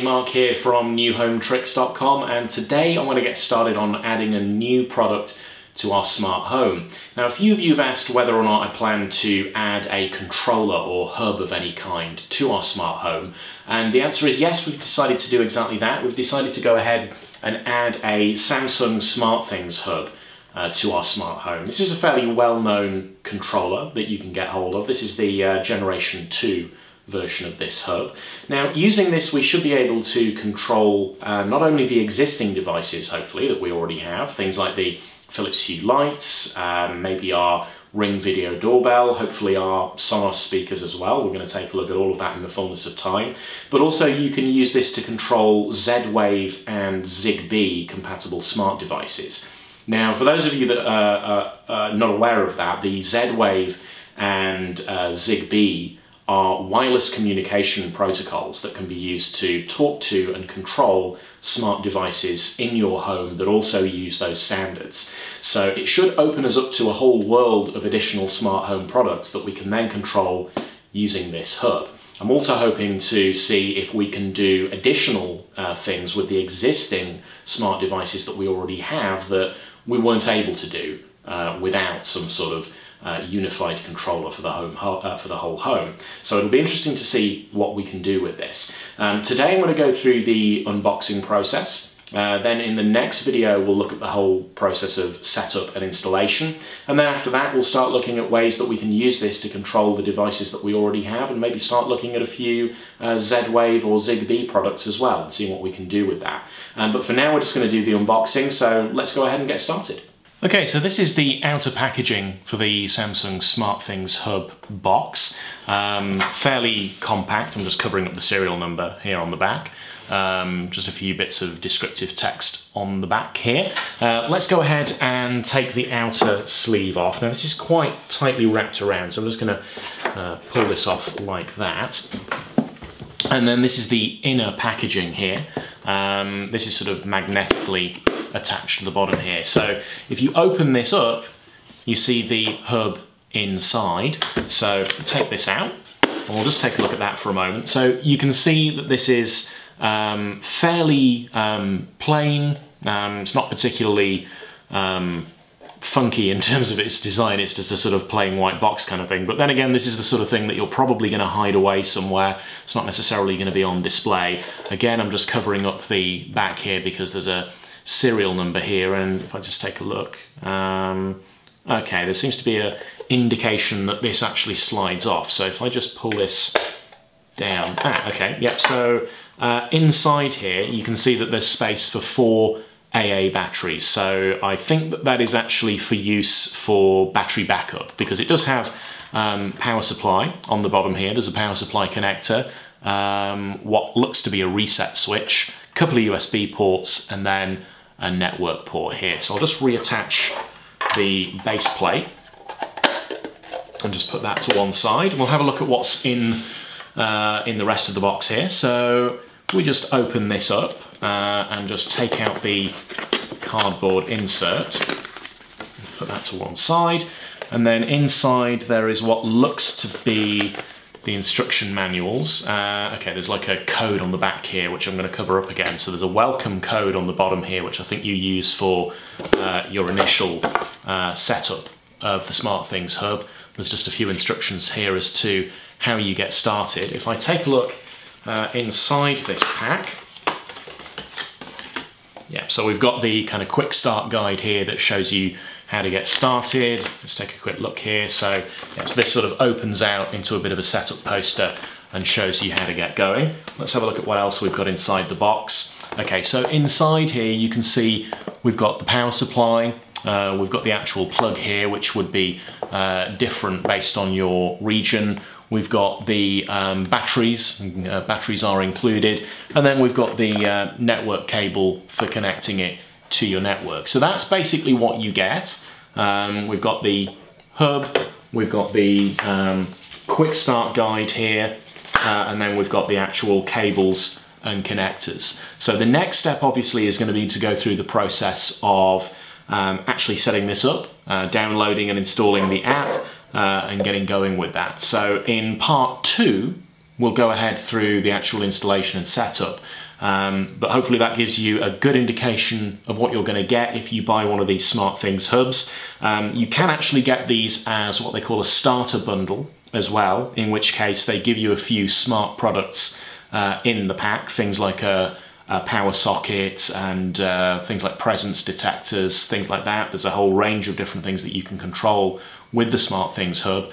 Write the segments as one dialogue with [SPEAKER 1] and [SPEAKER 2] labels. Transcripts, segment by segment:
[SPEAKER 1] Mark here from newhometricks.com, and today I want to get started on adding a new product to our smart home. Now, a few of you have asked whether or not I plan to add a controller or hub of any kind to our smart home, and the answer is yes, we've decided to do exactly that. We've decided to go ahead and add a Samsung Smartthings hub to our smart home. This is a fairly well-known controller that you can get hold of. This is the Generation 2 version of this hub. Now, using this we should be able to control not only the existing devices, hopefully, that we already have, things like the Philips Hue lights, maybe our Ring video doorbell, hopefully our Sonos speakers as well. We're going to take a look at all of that in the fullness of time. But also you can use this to control Z-Wave and Zigbee compatible smart devices. Now, for those of you that are not aware of that, the Z-Wave and Zigbee are wireless communication protocols that can be used to talk to and control smart devices in your home that also use those standards. So it should open us up to a whole world of additional smart home products that we can then control using this hub. I'm also hoping to see if we can do additional things with the existing smart devices that we already have that we weren't able to do without some sort of unified controller for the whole home. So it'll be interesting to see what we can do with this. Today I'm going to go through the unboxing process. Then in the next video we'll look at the whole process of setup and installation, and then after that we'll start looking at ways that we can use this to control the devices that we already have, and maybe start looking at a few Z-Wave or Zigbee products as well and seeing what we can do with that. But for now we're just going to do the unboxing, so let's go ahead and get started. Okay, so this is the outer packaging for the Samsung Smartthings Hub box. Fairly compact. I'm just covering up the serial number here on the back. Just a few bits of descriptive text on the back here. Let's go ahead and take the outer sleeve off. Now, this is quite tightly wrapped around, so I'm just going to pull this off like that. And then this is the inner packaging here. This is sort of magnetically attached to the bottom here. So if you open this up, you see the hub inside. So take this out, and we'll just take a look at that for a moment. So you can see that this is fairly plain. It's not particularly funky in terms of its design. It's just a sort of plain white box kind of thing. But then again, this is the sort of thing that you're probably going to hide away somewhere. It's not necessarily going to be on display. Again, I'm just covering up the back here because there's a serial number here, and if I just take a look, okay, there seems to be an indication that this actually slides off. So if I just pull this down, okay, yep, so inside here you can see that there's space for 4 AA batteries. So I think that that is actually for use for battery backup, because it does have power supply on the bottom here. There's a power supply connector, what looks to be a reset switch, a couple of USB ports, and then a network port here. So I'll just reattach the base plate and just put that to one side. We'll have a look at what's in the rest of the box here. So we just open this up and just take out the cardboard insert, put that to one side, and then inside there is what looks to be the instruction manuals. Okay, there's like a code on the back here, which I'm going to cover up again. So there's a welcome code on the bottom here, which I think you use for your initial setup of the Smartthings hub. There's just a few instructions here as to how you get started. If I take a look inside this pack, yeah, so we've got the kind of quick start guide here that shows you how to get started. Let's take a quick look here. So, yeah, so this sort of opens out into a bit of a setup poster and shows you how to get going. Let's have a look at what else we've got inside the box. Okay, so inside here you can see we've got the power supply, we've got the actual plug here, which would be different based on your region. We've got the batteries, batteries are included, and then we've got the network cable for connecting it to your network. So that's basically what you get. We've got the hub, we've got the quick start guide here, and then we've got the actual cables and connectors. So the next step obviously is going to be to go through the process of actually setting this up, downloading and installing the app, and getting going with that. So in part 2, we'll go ahead through the actual installation and setup. But hopefully that gives you a good indication of what you're going to get if you buy one of these Smartthings hubs. You can actually get these as what they call a starter bundle as well, in which case they give you a few smart products in the pack, things like a power socket and things like presence detectors, things like that. There's a whole range of different things that you can control with the Smartthings hub.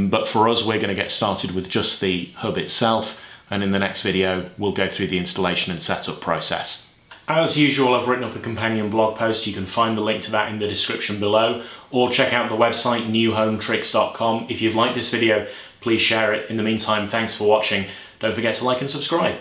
[SPEAKER 1] But for us, we're going to get started with just the hub itself, and in the next video we'll go through the installation and setup process. As usual, I've written up a companion blog post. You can find the link to that in the description below, or check out the website newhometricks.com. If you've liked this video, please share it. In the meantime, thanks for watching. Don't forget to like and subscribe.